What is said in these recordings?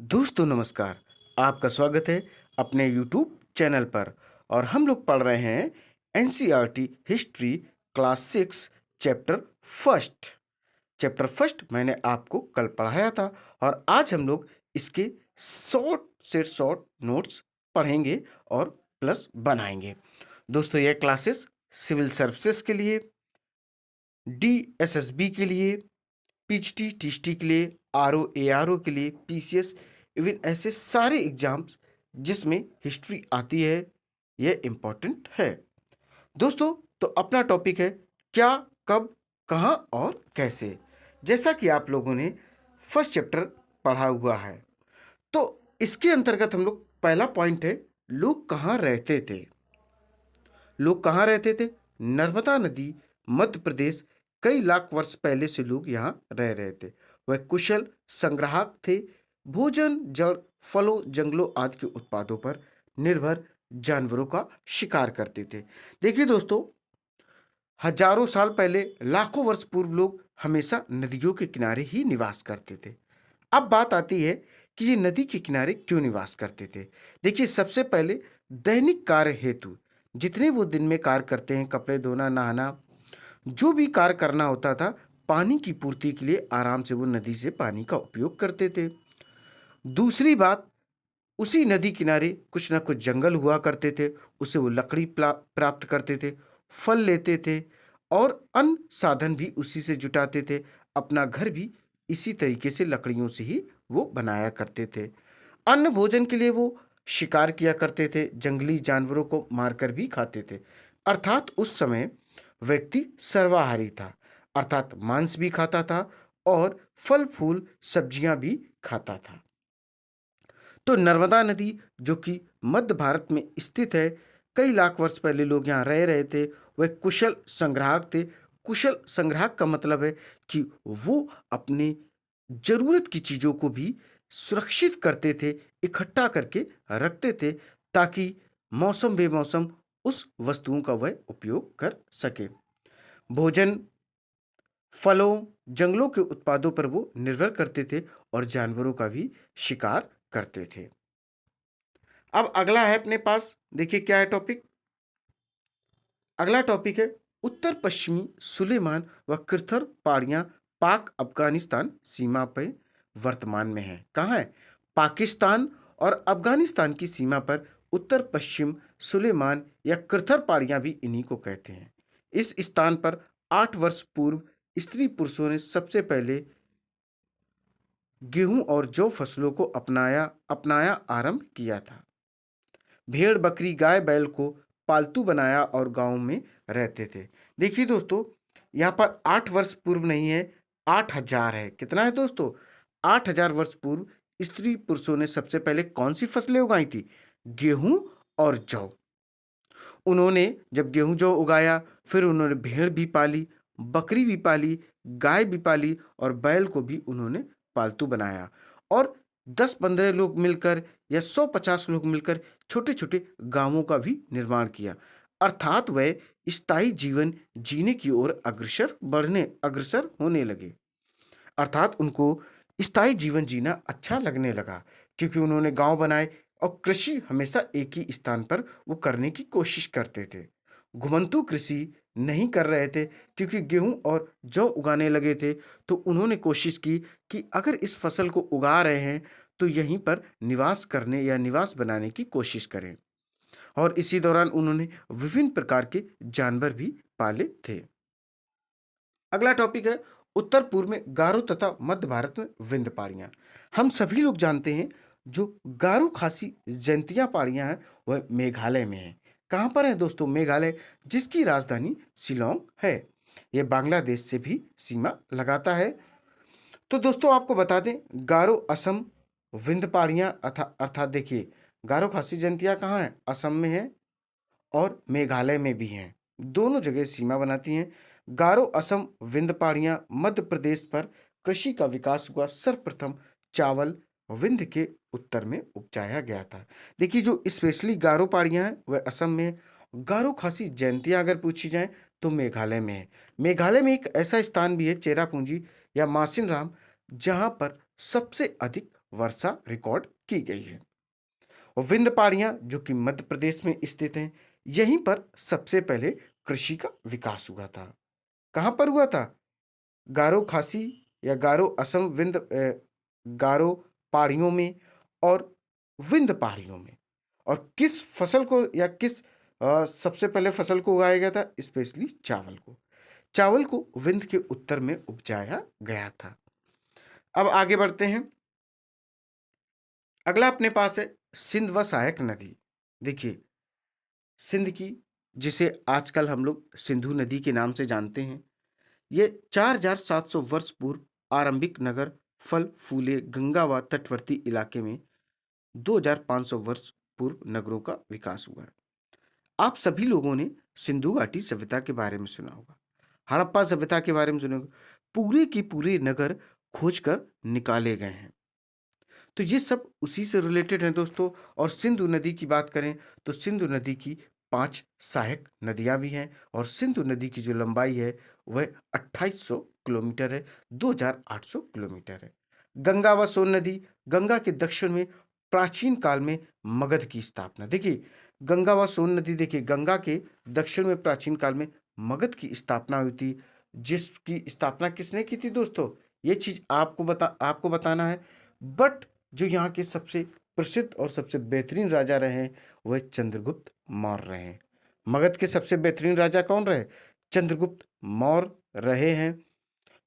दोस्तों नमस्कार। आपका स्वागत है अपने यूट्यूब चैनल पर। और हम लोग पढ़ रहे हैं NCERT history class 6 chapter first. Chapter first मैंने आपको कल पढ़ाया था और आज हम लोग इसके शॉर्ट से शॉर्ट नोट्स पढ़ेंगे और प्लस बनाएंगे। दोस्तों ये क्लासेस सिविल सर्विसेज के लिए, डीएसएसबी के लिए, पीएचटी टीएचटी के लिए, आरओ एआरओ के लिए, पीसीएस, इवन ऐसे सारे एग्जाम्स जिसमें हिस्ट्री आती है, यह इम्पोर्टेंट है। दोस्तों तो अपना टॉपिक है क्या, कब, कहाँ और कैसे। जैसा कि आप लोगों ने फर्स्ट चैप्टर पढ़ा हुआ है, तो इसके अंतर्गत हम लोग पहला पॉइंट है लोग कहाँ रहते थे। लोग कहाँ रहते थे? नर्मदा नदी, मध्य प्रदेश। कई लाख वर्ष पहले से लोग यहाँ रह रहे थे। वह कुशल संग्राहक थे। भोजन, जड़, फलों, जंगलों आदि के उत्पादों पर निर्भर जानवरों का शिकार करते थे। देखिए दोस्तों, हजारों साल पहले, लाखों वर्ष पूर्व लोग हमेशा नदियों के किनारे ही निवास करते थे। अब बात आती है कि ये नदी के किनारे क्यों निवास करते थे। देखिए, सबसे पहले दैनिक कार्य हेतु, जितने वो दिन में कार्य करते हैं, कपड़े धोना, नहाना, जो भी कार्य करना होता था, पानी की पूर्ति के लिए आराम से वो नदी से पानी का उपयोग करते थे। दूसरी बात, उसी नदी किनारे कुछ ना कुछ जंगल हुआ करते थे, उससे वो लकड़ी प्राप्त करते थे, फल लेते थे और अन्न साधन भी उसी से जुटाते थे। अपना घर भी इसी तरीके से लकड़ियों से ही वो बनाया करते थे। अन्न भोजन के लिए वो शिकार किया करते थे, जंगली जानवरों को मारकर भी खाते थे। अर्थात उस समय व्यक्ति सर्वाहारी था, अर्थात मांस भी खाता था और फल फूल सब्जियां भी खाता था। तो नर्मदा नदी, जो कि मध्य भारत में स्थित है, कई लाख वर्ष पहले लोग यहाँ रह रहे थे। वह कुशल संग्राहक थे। कुशल संग्राहक का मतलब है कि वो अपने जरूरत की चीजों को भी सुरक्षित करते थे, इकट्ठा करके रखते थे, ताकि मौसम बेमौसम उस वस्तुओं का वह उपयोग कर सके। भोजन, फलों, जंगलों के उत्पादों पर वो निर्भर करते थे और जानवरों का भी शिकार करते थे। अब अगला है अपने पास, देखिए क्या है टॉपिक। अगला टॉपिक है उत्तर पश्चिमी सुलेमान व किरथर पहाड़ियां पाक अफगानिस्तान सीमा पर वर्तमान में है। कहाँ है? पाकिस्तान और अफगानिस्तान की सीमा पर उत्तर पश्चिम सुलेमान या किरथर पहाड़ियां भी इन्हीं को कहते हैं। इस स्थान पर 8 वर्ष पूर्व स्त्री पुरुषों ने सबसे पहले गेहूं और जौ फसलों को अपनाया अपनाया आरंभ किया था। भेड़, बकरी, गाय, बैल को पालतू बनाया और गांव में रहते थे। देखिए दोस्तों, यहाँ पर 8 वर्ष पूर्व नहीं है, 8,000 है। कितना है दोस्तों? 8,000 वर्ष पूर्व स्त्री पुरुषों ने सबसे पहले कौन सी फसलें उगाई थी? गेहूं और जौ। उन्होंने जब गेहूं जौ उगाया, फिर उन्होंने भेड़ भी पाली, बकरी भी पाली, गाय भी पाली और बैल को भी उन्होंने पालतू बनाया। और 10-15 लोग मिलकर या 100-50 लोग मिलकर छोटे छोटे गांवों का भी निर्माण किया। अर्थात वह स्थायी जीवन जीने की ओर अग्रसर होने लगे। अर्थात उनको स्थायी जीवन जीना अच्छा लगने लगा, क्योंकि उन्होंने गांव बनाए और कृषि हमेशा एक ही स्थान पर वो करने की कोशिश करते थे। घुमंतू कृषि नहीं कर रहे थे, क्योंकि गेहूं और जौ उगाने लगे थे। तो उन्होंने कोशिश की कि अगर इस फसल को उगा रहे हैं तो यहीं पर निवास करने या निवास बनाने की कोशिश करें। और इसी दौरान उन्होंने विभिन्न प्रकार के जानवर भी पाले थे। अगला टॉपिक है उत्तर पूर्व में गारो तथा मध्य भारत में विंध्य पहाड़ियाँ। हम सभी लोग जानते हैं जो गारो खासी जयंतिया पहाड़ियाँ हैं वह मेघालय में है। कहाँ पर है दोस्तों? मेघालय, जिसकी राजधानी शिलोंग है। यह बांग्लादेश से भी सीमा लगाता है। तो दोस्तों आपको बता दें, गारो असम, विंध्य पहाड़ियाँ अर्थात देखिए, गारो खासी जयंतिया कहाँ है? असम में है और मेघालय में भी हैं। दोनों जगह सीमा बनाती हैं। गारो असम विंध्य पहाड़ियाँ मध्य प्रदेश पर कृषि का विकास हुआ। सर्वप्रथम चावल विंध्य के उत्तर में उपजाया गया था। देखिए, जो स्पेशली गारो पहाड़ियाँ हैं वह असम में है। गारो खासी जयंतियाँ अगर पूछी जाएं तो मेघालय में है। मेघालय में एक ऐसा स्थान भी है, चेरापूंजी या मासिन राम, जहाँ पर सबसे अधिक वर्षा रिकॉर्ड की गई है। और विंध्य पहाड़ियाँ जो कि मध्य प्रदेश में स्थित हैं, यहीं पर सबसे पहले कृषि का विकास हुआ था। कहाँ पर हुआ था? गारो खासी या गारो असम गारो पहाड़ियों में और विंध्य पहाड़ियों में। और किस फसल को या किस सबसे पहले फसल को उगाया गया था? स्पेशली चावल को। चावल को विंध्य के उत्तर में उपजाया गया था। अब आगे बढ़ते हैं। अगला अपने पास है सिंध व सहायक नदी। देखिए, सिंध की, जिसे आजकल हम लोग सिंधु नदी के नाम से जानते हैं, ये 4700 वर्ष पूर्व आरंभिक नगर फल फूले गंगा व तटवर्ती इलाके में 2500 वर्ष पूर्व नगरों का विकास हुआ है। आप सभी लोगों ने सिंधु घाटी सभ्यता के बारे में सुना होगा, हड़प्पा सभ्यता के बारे में सुना होगा। पूरे की पूरे नगर खोजकर निकाले गए हैं। तो ये सब उसी से रिलेटेड हैं दोस्तों। और सिंधु नदी की बात करें तो सिंधु नदी की 5 सहायक नदियां भी हैं और सिंधु नदी की जो लंबाई है वह 2800 किलोमीटर है, 2800 किलोमीटर है। गंगा व सोन नदी, गंगा के दक्षिण में प्राचीन काल में मगध की स्थापना। देखिए, गंगा व सोन नदी, देखिए गंगा के दक्षिण में प्राचीन काल में मगध की स्थापना हुई थी। जिसकी स्थापना किसने की थी दोस्तों? ये चीज आपको बताना है। बट जो यहाँ के सबसे प्रसिद्ध और सबसे बेहतरीन राजा रहे हैं वह चंद्रगुप्त मौर्य रहे हैं। मगध के सबसे बेहतरीन राजा कौन रहे? चंद्रगुप्त मौर्य रहे हैं।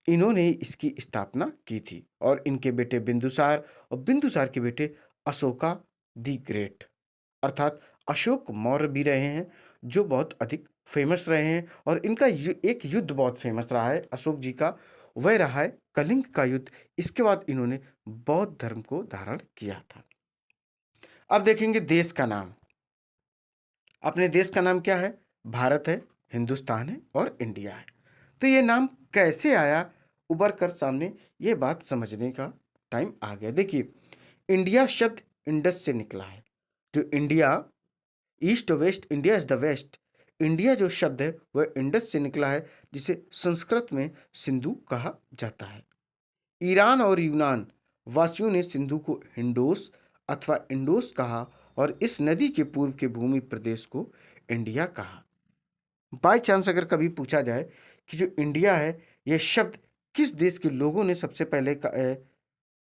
इन्होंने इसकी स्थापना की थी और इनके बेटे बिंदुसार और बिंदुसार के बेटे अशोका दी ग्रेट अर्थात अशोक मौर्य भी रहे हैं, जो बहुत अधिक फेमस रहे हैं। और इनका एक युद्ध बहुत फेमस रहा है अशोक जी का, वह रहा है कलिंग का युद्ध। इसके बाद इन्होंने बौद्ध धर्म को धारण किया था। अब देखेंगे देश का नाम। अपने देश का नाम क्या है? भारत है, हिंदुस्तान है और इंडिया है। तो ये नाम कैसे आया उभर कर सामने, ये बात समझने का टाइम आ गया। देखिए, इंडिया शब्द इंडस से निकला है। जो India, east west, India is the west. India जो शब्द है वह इंडस से निकला है, जिसे संस्कृत में सिंधु कहा जाता है। ईरान और यूनान वासियों ने सिंधु को हिंडोस अथवा इंडोस कहा और इस नदी के पूर्व के भूमि प्रदेश को इंडिया कहा। बाय चांस अगर कभी पूछा जाए कि जो इंडिया है यह शब्द किस देश के लोगों ने सबसे पहले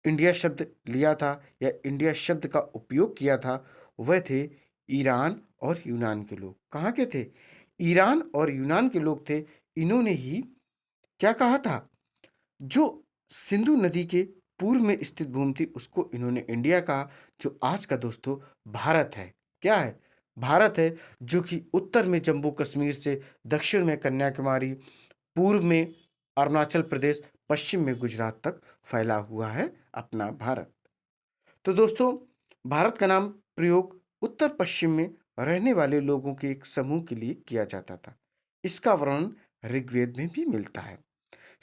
इंडिया शब्द लिया था या इंडिया शब्द का उपयोग किया था, वह थे ईरान और यूनान के लोग। कहाँ के थे? ईरान और यूनान के लोग थे। इन्होंने ही क्या कहा था? जो सिंधु नदी के पूर्व में स्थित भूमि थी उसको इन्होंने इंडिया कहा, जो आज का दोस्तों भारत है। क्या है? भारत है, जो कि उत्तर में जम्मू कश्मीर से, दक्षिण में कन्याकुमारी, पूर्व में अरुणाचल प्रदेश, पश्चिम में गुजरात तक फैला हुआ है अपना भारत। तो दोस्तों, भारत का नाम प्रयोग उत्तर पश्चिम में रहने वाले लोगों के एक समूह के लिए किया जाता था। इसका वर्णन ऋग्वेद में भी मिलता है।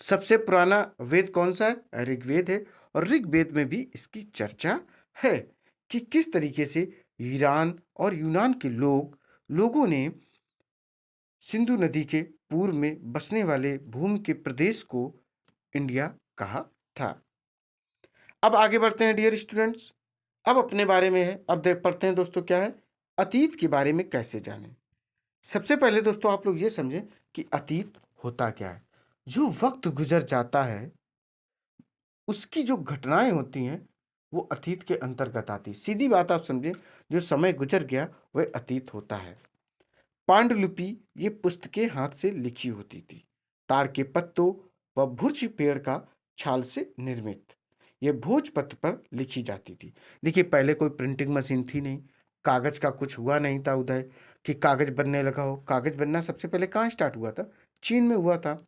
सबसे पुराना वेद कौन सा है? ऋग्वेद है। और ऋग्वेद में भी इसकी चर्चा है कि किस तरीके से ईरान और यूनान के लोगों ने सिंधु नदी के पूर्व में बसने वाले भूमि के प्रदेश को इंडिया कहा था। अब आगे बढ़ते हैं डियर स्टूडेंट्स। अब अपने बारे में है, अब देख पढ़ते हैं दोस्तों क्या है, अतीत के बारे में कैसे जानें। सबसे पहले दोस्तों आप लोग ये समझें कि अतीत होता क्या है। जो वक्त गुजर जाता है उसकी जो घटनाएं होती हैं वो अतीत के अंतर्गत आती। सीधी बात आप समझें, जो समय गुजर गया वह अतीत होता है। पांडुलिपि ये पुस्तकें हाथ से लिखी होती थी, ताड़ के पत्तों व भुर्ज पेड़ का छाल से निर्मित। ये भोजपत्र पर लिखी जाती थी। देखिए, पहले कोई प्रिंटिंग मशीन थी नहीं, कागज का कुछ हुआ नहीं था उदय कि कागज बनने लगा हो। कागज बनना सबसे पहले कहाँ स्टार्ट हुआ था? चीन में हुआ था।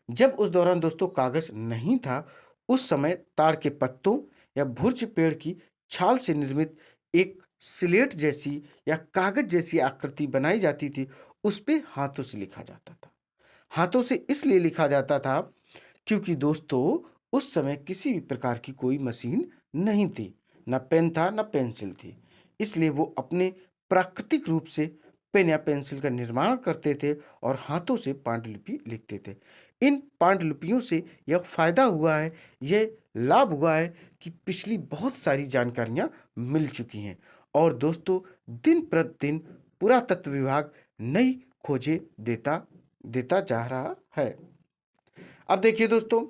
जब उस दौरान दोस्तों कागज नहीं था, उस समय ताड़ के पत्तों या भुर्ज पेड़ की छाल से निर्मित एक स्लेट जैसी या कागज जैसी आकृति बनाई जाती थी, उस पे हाथों से लिखा जाता था। हाथों से इसलिए लिखा जाता था क्योंकि दोस्तों उस समय किसी भी प्रकार की कोई मशीन नहीं थी, न पेन था न पेंसिल थी। इसलिए वो अपने प्राकृतिक रूप से पेन या पेंसिल का निर्माण करते थे और हाथों से पांडुलिपि लिखते थे। इन पांडुलिपियों से यह फायदा हुआ है, यह लाभ हुआ है कि पिछली बहुत सारी जानकारियां मिल चुकी हैं और दोस्तों दिन प्रतिदिन पुरातत्व विभाग नई खोजें देता देता जा रहा है। अब देखिए दोस्तों,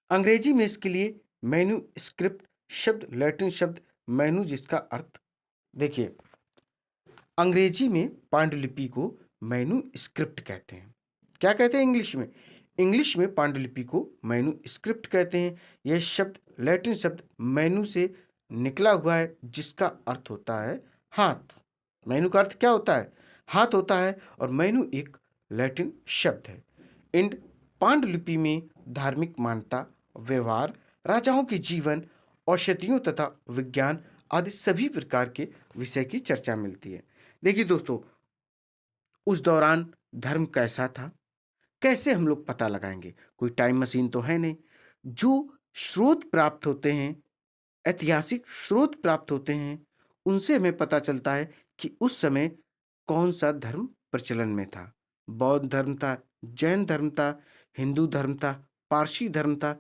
अंग्रेजी में इसके लिए मैन्युस्क्रिप्ट शब्द लैटिन शब्द मैनु, जिसका अर्थ देखिए, अंग्रेजी में पांडुलिपि को मैन्युस्क्रिप्ट कहते हैं। क्या कहते हैं इंग्लिश में? इंग्लिश में पांडुलिपि को मैन्युस्क्रिप्ट कहते हैं। यह शब्द लैटिन शब्द मैनु से निकला हुआ है, जिसका अर्थ होता है हाथ। मैनु का अर्थ क्या होता है? हाथ होता है, और मैनु एक लैटिन शब्द है। इन पांडुलिपि में धार्मिक मान्यता, व्यवहार, राजाओं के जीवन, औषधियों तथा विज्ञान आदि सभी प्रकार के विषय की चर्चा मिलती है। देखिए दोस्तों, उस दौरान धर्म कैसा था, कैसे हम लोग पता लगाएंगे? कोई टाइम मशीन तो है नहीं। जो स्रोत प्राप्त होते हैं, ऐतिहासिक स्रोत प्राप्त होते हैं, उनसे हमें पता चलता है कि उस समय कौन सा धर्म प्रचलन में था। बौद्ध धर्म था, जैन धर्म था, हिंदू धर्म था, पारसी धर्म था।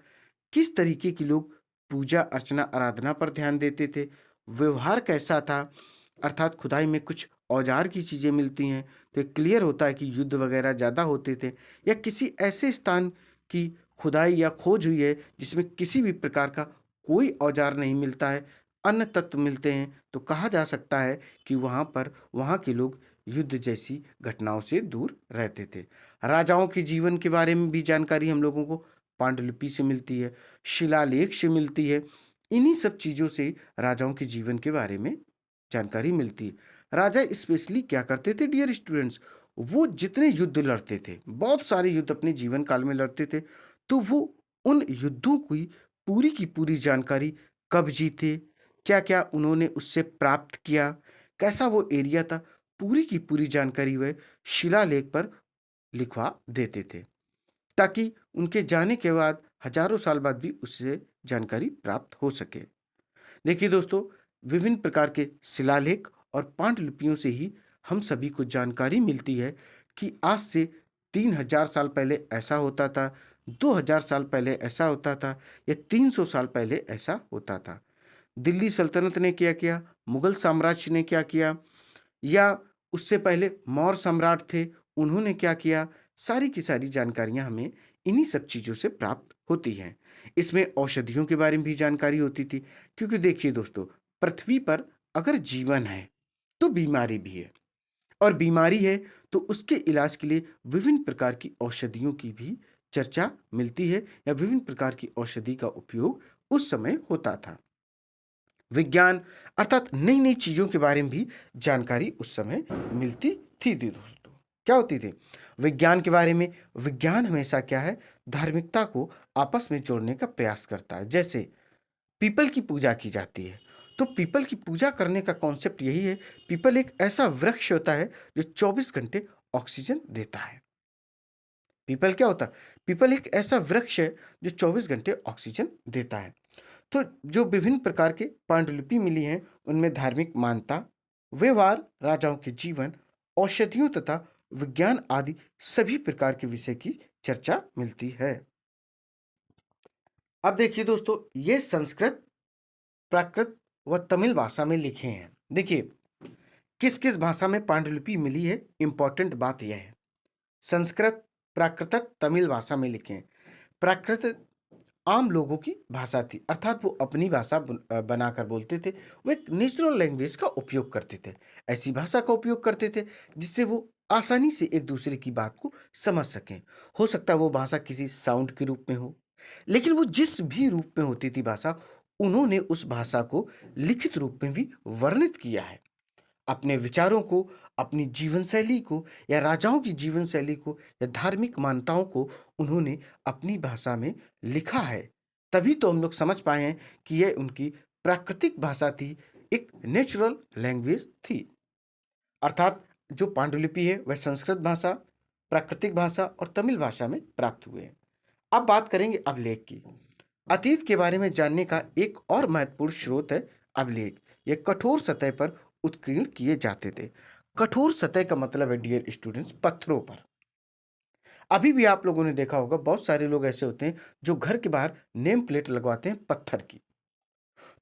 किस तरीके के लोग पूजा अर्चना आराधना पर ध्यान देते थे, व्यवहार कैसा था, अर्थात खुदाई में कुछ औजार की चीज़ें मिलती हैं तो क्लियर होता है कि युद्ध वगैरह ज़्यादा होते थे, या किसी ऐसे स्थान की खुदाई या खोज हुई है जिसमें किसी भी प्रकार का कोई औजार नहीं मिलता है, अन्य तत्व मिलते हैं, तो कहा जा सकता है कि वहाँ के लोग युद्ध जैसी घटनाओं से दूर रहते थे। राजाओं के जीवन के बारे में भी जानकारी हम लोगों को पांडुलिपि से मिलती है, शिलालेख से मिलती है। इन्हीं सब चीज़ों से राजाओं के जीवन के बारे में जानकारी मिलती है। राजा स्पेशली क्या करते थे डियर स्टूडेंट्स? वो जितने युद्ध लड़ते थे, बहुत सारे युद्ध अपने जीवन काल में लड़ते थे, तो वो उन युद्धों की पूरी जानकारी, कब जीते, क्या क्या उन्होंने उससे प्राप्त किया, कैसा वो एरिया था, पूरी की पूरी जानकारी वह शिलालेख पर लिखवा देते थे, ताकि उनके जाने के बाद हजारों साल बाद भी उससे जानकारी प्राप्त हो सके। देखिए दोस्तों, विभिन्न प्रकार के शिलालेख और पांडुलिपियों से ही हम सभी को जानकारी मिलती है कि आज से 3000 साल पहले ऐसा होता था, 2000 साल पहले ऐसा होता था, या 300 साल पहले ऐसा होता था। दिल्ली सल्तनत ने क्या किया, मुगल साम्राज्य ने क्या किया, या उससे पहले मौर्य सम्राट थे, उन्होंने क्या किया, सारी की सारी जानकारियां हमें इन्हीं सब चीज़ों से प्राप्त होती हैं। इसमें औषधियों के बारे में भी जानकारी होती थी, क्योंकि देखिए दोस्तों, पृथ्वी पर अगर जीवन है तो बीमारी भी है, और बीमारी है तो उसके इलाज के लिए विभिन्न प्रकार की औषधियों की भी चर्चा मिलती है, या विभिन्न प्रकार की औषधि का उपयोग उस समय होता था। विज्ञान अर्थात नई नई चीज़ों के बारे में भी जानकारी उस समय मिलती थी दोस्तों। क्या होती थी? विज्ञान के बारे में। विज्ञान हमेशा क्या है, धार्मिकता को आपस में जोड़ने का प्रयास करता है। जैसे पीपल की पूजा की जाती है, तो पीपल की पूजा करने का कॉन्सेप्ट यही है। पीपल एक ऐसा वृक्ष होता है जो 24 घंटे ऑक्सीजन देता है। पीपल क्या होता है? पीपल एक ऐसा वृक्ष है जो 24 घंटे ऑक्सीजन देता है। तो जो विभिन्न प्रकार के पांडुलिपि मिली हैं, उनमें धार्मिक मान्यता, व्यवहार, राजाओं के जीवन, औषधियों तथा विज्ञान आदि सभी प्रकार के विषय की चर्चा मिलती है। अब देखिए दोस्तों, ये संस्कृत, प्राकृत व तमिल भाषा में लिखे हैं। देखिए, किस किस भाषा में पांडुलिपि मिली है, इंपॉर्टेंट बात यह है। संस्कृत, प्राकृतक, तमिल भाषा में लिखे हैं। प्राकृत आम लोगों की भाषा थी, अर्थात वो अपनी भाषा बनाकर बोलते थे। वो एक नेचुरल लैंग्वेज का उपयोग करते थे, ऐसी भाषा का उपयोग करते थे जिससे वो आसानी से एक दूसरे की बात को समझ सकें। हो सकता है वो भाषा किसी साउंड के रूप में हो, लेकिन वो जिस भी रूप में होती थी भाषा, उन्होंने उस भाषा को लिखित रूप में भी वर्णित किया है। अपने विचारों को, अपनी जीवन शैली को, या राजाओं की जीवन शैली को, या धार्मिक मान्यताओं को उन्होंने अपनी भाषा में लिखा है। तभी तो हम लोग समझ पाए हैं कि यह उनकी प्राकृतिक भाषा थी, एक नेचुरल लैंग्वेज थी। अर्थात जो पांडुलिपि है वह संस्कृत भाषा, प्राकृतिक भाषा और तमिल भाषा में प्राप्त हुए हैं। अब बात करेंगे अभिलेख की। अतीत के बारे में जानने का एक और महत्वपूर्ण स्रोत है अभिलेख। ये कठोर सतह पर उत्कीर्ण किए जाते थे। कठोर सतह का मतलब है डियर स्टूडेंट्स, पत्थरों पर। अभी भी आप लोगों ने देखा होगा बहुत सारे लोग ऐसे होते हैं जो घर के बाहर नेम प्लेट लगवाते हैं पत्थर की।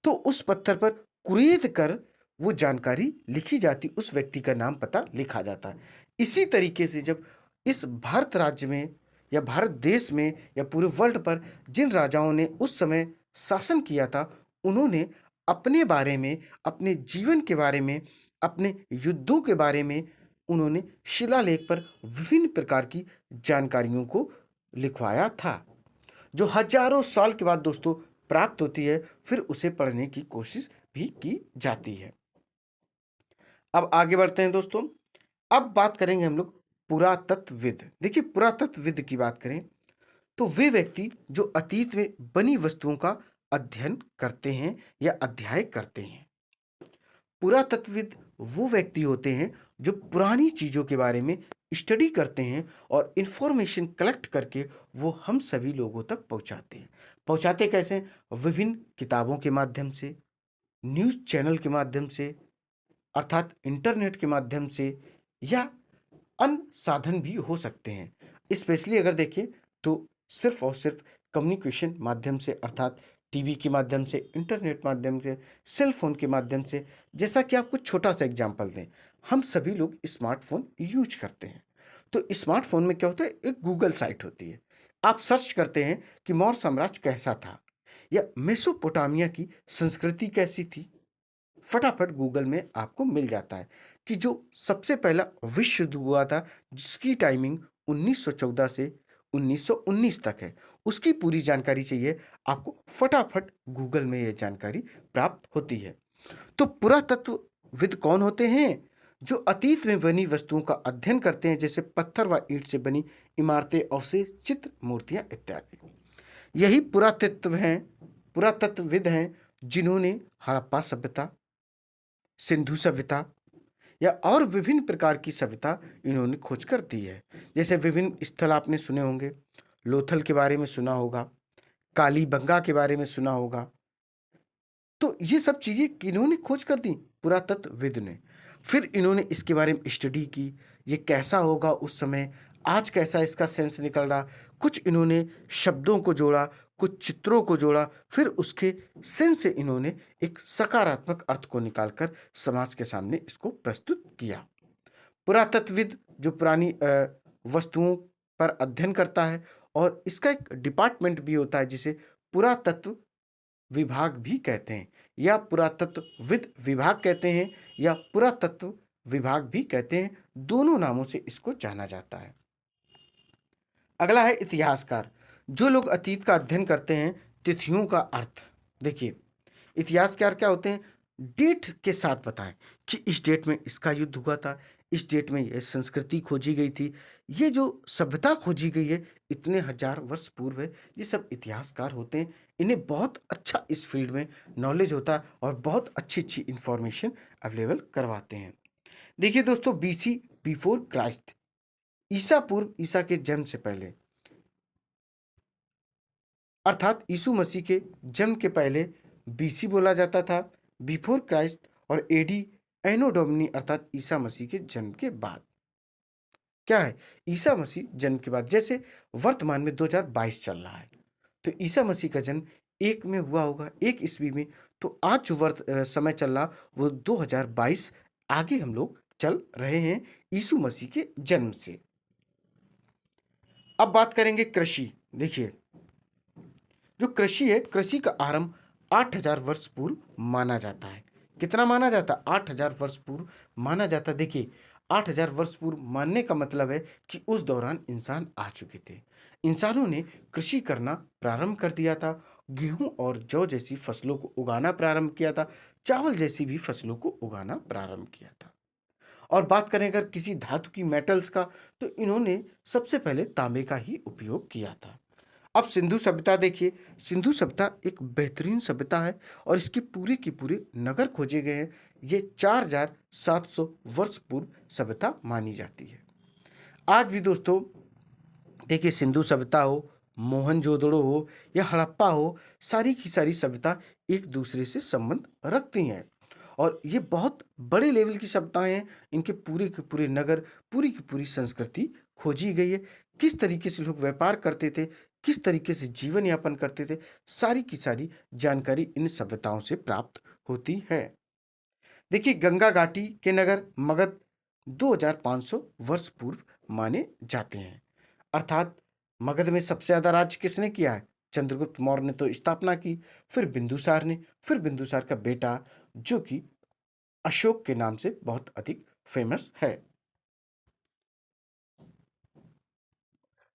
तो उस पत्थर पर कुरेद कर वो जानकारी लिखी जाती, उस व्यक्ति का नाम पता लिखा जाता है। इसी तरीके से जब इस भारत राज्य में या भारत देश में या पूरे वर्ल्ड पर जिन राजाओं ने उस समय शासन किया था, उन्होंने अपने बारे में, अपने जीवन के बारे में, अपने युद्धों के बारे में उन्होंने शिलालेख पर विभिन्न प्रकार की जानकारियों को लिखवाया था, जो हजारों साल के बाद दोस्तों प्राप्त होती है, फिर उसे पढ़ने की कोशिश भी की जाती है। अब आगे बढ़ते हैं दोस्तों। अब बात करेंगे हम लोग पुरातत्वविद। देखिए, पुरातत्वविद की बात करें तो वे व्यक्ति जो अतीत में बनी वस्तुओं का अध्ययन करते हैं या अध्याय करते हैं। पुरातत्वविद वो व्यक्ति होते हैं जो पुरानी चीजों के बारे में स्टडी करते हैं और इंफॉर्मेशन कलेक्ट करके वो हम सभी लोगों तक पहुंचाते हैं। पहुंचाते कैसे? विभिन्न किताबों के माध्यम से, न्यूज़ चैनल के माध्यम से, अर्थात इंटरनेट के माध्यम से, या अन्य साधन भी हो सकते हैं। स्पेशली अगर देखें तो सिर्फ और सिर्फ कम्युनिकेशन माध्यम से, अर्थात टीवी के माध्यम से, इंटरनेट माध्यम से, सेल फोन के माध्यम से। जैसा कि आपको छोटा सा एग्जांपल दें, हम सभी लोग स्मार्टफोन यूज करते हैं। तो स्मार्टफोन में क्या होता है, एक गूगल साइट होती है। आप सर्च करते हैं कि मौर्य साम्राज्य कैसा था या मेसोपोटामिया की संस्कृति कैसी थी, फटाफट गूगल में आपको मिल जाता है कि जो सबसे पहला विश्व युद्ध हुआ था, जिसकी टाइमिंग 1914 से 1919 तक है, उसकी पूरी जानकारी चाहिए आपको, फटाफट गूगल में यह जानकारी प्राप्त होती है। तो पुरातत्वविद कौन होते हैं? जो अतीत में बनी वस्तुओं का अध्ययन करते हैं, जैसे पत्थर व ईंट से बनी इमारतें, अवशेष, चित्र, मूर्तियां इत्यादि। यही पुरातत्वविद हैं जिन्होंने हड़प्पा सभ्यता, सिंधु सभ्यता या और विभिन्न प्रकार की सभ्यता इन्होंने खोज कर दी है। जैसे विभिन्न स्थल आपने सुने होंगे, लोथल के बारे में सुना होगा, कालीबंगा के बारे में सुना होगा। तो ये सब चीजें किन्होंने खोज कर दी? पुरातत्वविद ने। फिर इन्होंने इसके बारे में स्टडी की, ये कैसा होगा उस समय, आज कैसा इसका सेंस निकल रहा। कुछ इन्होंने शब्दों को जोड़ा, कुछ चित्रों को जोड़ा, फिर उसके सेंस से इन्होंने एक सकारात्मक अर्थ को निकालकर समाज के सामने इसको प्रस्तुत किया। पुरातत्वविद जो पुरानी वस्तुओं पर अध्ययन करता है, और इसका एक डिपार्टमेंट भी होता है जिसे पुरातत्व विभाग भी कहते हैं, या पुरातत्वविद विभाग कहते हैं, या पुरातत्व विभाग भी कहते हैं। दोनों नामों से इसको जाना जाता है। अगला है इतिहासकार। जो लोग अतीत का अध्ययन करते हैं, तिथियों का अर्थ देखिए, इतिहासकार क्या होते हैं? डेट के साथ बताएं कि इस डेट में इसका युद्ध हुआ था, इस डेट में यह संस्कृति खोजी गई थी, ये जो सभ्यता खोजी गई है इतने हजार वर्ष पूर्व है। ये सब इतिहासकार होते हैं। इन्हें बहुत अच्छा इस फील्ड में नॉलेज होता है और बहुत अच्छी अच्छी इंफॉर्मेशन अवेलेबल करवाते हैं। देखिए दोस्तों, बीसी बिफोर क्राइस्ट, ईसा पूर्व, ईसा के जन्म से पहले, अर्थात यीशु मसीह के जन्म के पहले बीसी बोला जाता था, बिफोर क्राइस्ट, और एडी एनो डोमिनी, अर्थात ईसा मसीह के जन्म के बाद। क्या है? ईसा मसीह जन्म के बाद। जैसे वर्तमान में 2022 चल रहा है, तो ईसा मसीह का जन्म 1 में हुआ होगा, 1 ईस्वी में। तो आज जो समय चल रहा वो 2022 आगे हम लोग चल रहे हैं यीशु मसीह के जन्म से। अब बात करेंगे कृषि। देखिए, जो कृषि है, कृषि का आरंभ 8000 वर्ष पूर्व माना जाता है। कितना माना जाता है? 8000 वर्ष पूर्व माना जाता है। देखिए, 8000 वर्ष पूर्व मानने का मतलब है कि उस दौरान इंसान आ चुके थे। इंसानों ने कृषि करना प्रारंभ कर दिया था, गेहूं और जौ जैसी फसलों को उगाना प्रारंभ किया था, चावल जैसी भी फसलों को उगाना प्रारंभ किया था। और बात करें अगर किसी धातु की मेटल्स का, तो इन्होंने सबसे पहले तांबे का ही उपयोग किया था। अब सिंधु सभ्यता देखिए, सिंधु सभ्यता एक बेहतरीन सभ्यता है और इसके पूरे के पूरे नगर खोजे गए हैं। ये 4700 वर्ष पूर्व सभ्यता मानी जाती है। आज भी दोस्तों देखिए, सिंधु सभ्यता हो, मोहनजोदड़ो हो या हड़प्पा हो, सारी की सारी सभ्यता एक दूसरे से संबंध रखती हैं और ये बहुत बड़े लेवल की सभ्यताएं हैं। इनके पूरे के पूरे नगर, पूरी की पूरी संस्कृति खोजी गई है। किस तरीके से लोग व्यापार करते थे, किस तरीके से जीवन यापन करते थे, सारी की सारी जानकारी इन सभ्यताओं से प्राप्त होती है। देखिए, गंगा घाटी के नगर मगध 2500 वर्ष पूर्व माने जाते हैं। अर्थात मगध में सबसे ज्यादा राज्य किसने किया है? चंद्रगुप्त मौर्य ने तो स्थापना की, फिर बिंदुसार ने, फिर बिंदुसार का बेटा जो कि अशोक के नाम से बहुत अधिक फेमस है।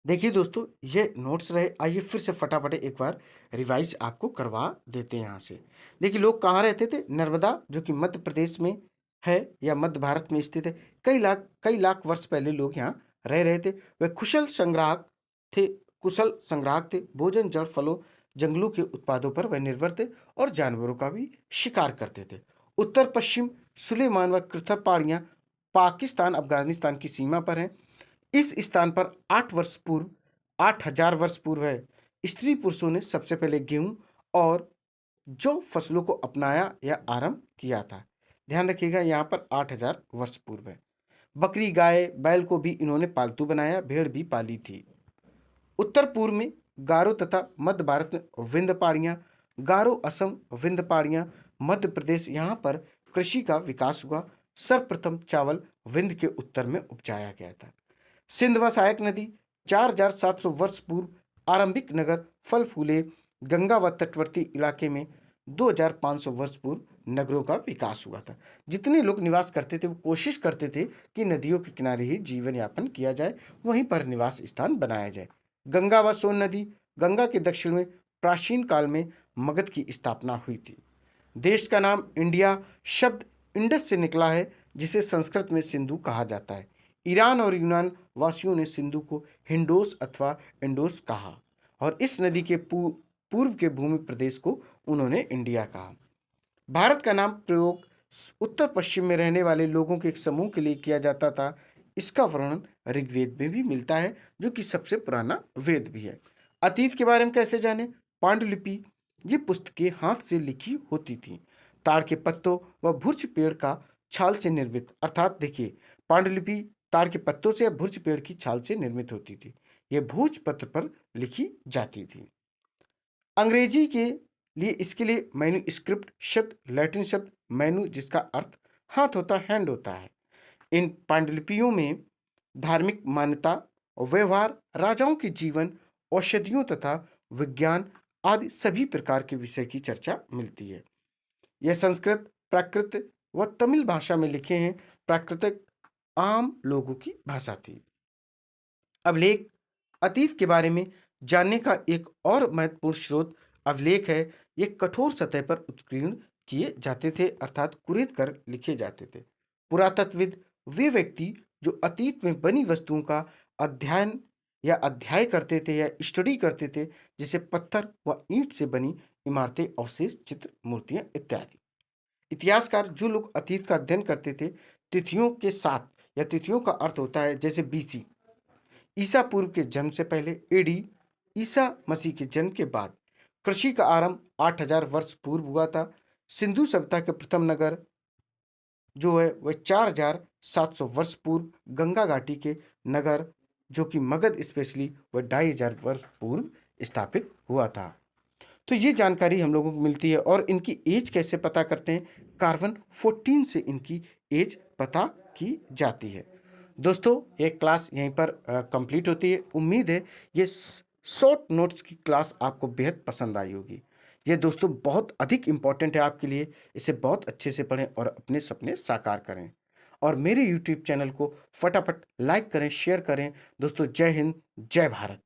देखिए दोस्तों, ये नोट्स रहे, आइए फिर से फटाफट एक बार रिवाइज आपको करवा देते हैं यहाँ से। देखिए, लोग कहाँ रहते थे? नर्मदा, जो कि मध्य प्रदेश में है या मध्य भारत में स्थित है। कई लाख वर्ष पहले लोग यहाँ रह रहे थे। वे कुशल संग्राहक थे। भोजन, जड़, फलों, जंगलों के उत्पादों पर वह निर्भर थे और जानवरों का भी शिकार करते थे। उत्तर पश्चिम सुलेमान व कृथर पहाड़ियाँ पाकिस्तान अफगानिस्तान की सीमा पर हैं। इस स्थान पर 8,000 वर्ष पूर्व है स्त्री पुरुषों ने सबसे पहले गेहूं और जौ फसलों को अपनाया या आरंभ किया था। ध्यान रखिएगा, यहाँ पर 8,000 वर्ष पूर्व है। बकरी, गाय, बैल को भी इन्होंने पालतू बनाया, भेड़ भी पाली थी। उत्तर पूर्व में गारो तथा मध्य भारत में विंध्य पहाड़ियाँ, गारो असम, विंध्य पहाड़ियाँ मध्य प्रदेश, यहाँ पर कृषि का विकास हुआ। सर्वप्रथम चावल विंध्य के उत्तर में उपजाया गया था। सिंध व सहायक नदी 4,700 वर्ष पूर्व आरंभिक नगर फल फूले। गंगा व तटवर्ती इलाके में 2,500 वर्ष पूर्व नगरों का विकास हुआ था। जितने लोग निवास करते थे वो कोशिश करते थे कि नदियों के किनारे ही जीवन यापन किया जाए, वहीं पर निवास स्थान बनाया जाए। गंगा व सोन नदी, गंगा के दक्षिण में प्राचीन काल में मगध की स्थापना हुई थी। देश का नाम इंडिया शब्द इंडस से निकला है, जिसे संस्कृत में सिंधु कहा जाता है। ईरान और यूनान वासियों ने सिंधु को हिंडोस अथवा इंडोस कहा और इस नदी के पूर्व के भूमि प्रदेश को उन्होंने इंडिया कहा। भारत का नाम प्रयोग उत्तर पश्चिम में रहने वाले लोगों के एक समूह के लिए किया जाता था। इसका वर्णन ऋग्वेद में भी मिलता है, जो कि सबसे पुराना वेद भी है। अतीत के बारे में कैसे जाने? पांडुलिपि, ये पुस्तकें हाथ से लिखी होती थी, ताड़ के पत्तों व भुर्च पेड़ का छाल से निर्मित। अर्थात देखिए, पांडुलिपि ताड़ के पत्तों से या भुर्च पेड़ की छाल से निर्मित होती थी। यह भोज पत्र पर लिखी जाती थी। अंग्रेजी के लिए इसके लिए मैन्युस्क्रिप्ट शब्द, लैटिन शब्द मैनु, जिसका अर्थ हाथ होता है, हैंड होता है। इन पांडुलिपियों में धार्मिक मान्यता और व्यवहार, राजाओं के जीवन, औषधियों तथा विज्ञान आदि सभी प्रकार के विषय की चर्चा मिलती है। यह संस्कृत, प्राकृत व तमिल भाषा में लिखे हैं। प्राकृतिक आम लोगों की भाषा थी। अभिलेख, अतीत के बारे में जानने का एक और महत्वपूर्ण स्रोत अभिलेख है। ये कठोर सतह पर उत्कीर्ण किए जाते थे, अर्थात कुरेद कर लिखे जाते थे। पुरातत्वविद वे व्यक्ति जो अतीत में बनी वस्तुओं का अध्ययन या अध्याय करते थे या स्टडी करते थे, जैसे पत्थर व ईंट से बनी इमारतें, अवशेष, चित्र, मूर्तियां इत्यादि। इतिहासकार जो लोग अतीत का अध्ययन करते थे, तिथियों के साथ, या तिथियों का अर्थ होता है जैसे बीसी, ईसा पूर्व के जन्म से पहले, एडी ईसा मसीह के जन्म के बाद। कृषि का आरंभ 8,000 वर्ष पूर्व हुआ था। सिंधु सभ्यता के प्रथम नगर जो है वह 4,700 वर्ष पूर्व, गंगा घाटी के नगर जो कि मगध स्पेशली वह 2,500 वर्ष पूर्व स्थापित हुआ था। तो ये जानकारी हम लोगों को मिलती है। और इनकी एज कैसे पता करते हैं? कार्बन 14 से इनकी एज पता की जाती है। दोस्तों, ये क्लास यहीं पर कंप्लीट होती है। उम्मीद है ये शॉर्ट नोट्स की क्लास आपको बेहद पसंद आई होगी। ये दोस्तों बहुत अधिक इम्पॉर्टेंट है आपके लिए। इसे बहुत अच्छे से पढ़ें और अपने सपने साकार करें। और मेरे यूट्यूब चैनल को फटाफट लाइक करें, शेयर करें। दोस्तों, जय हिंद, जय भारत।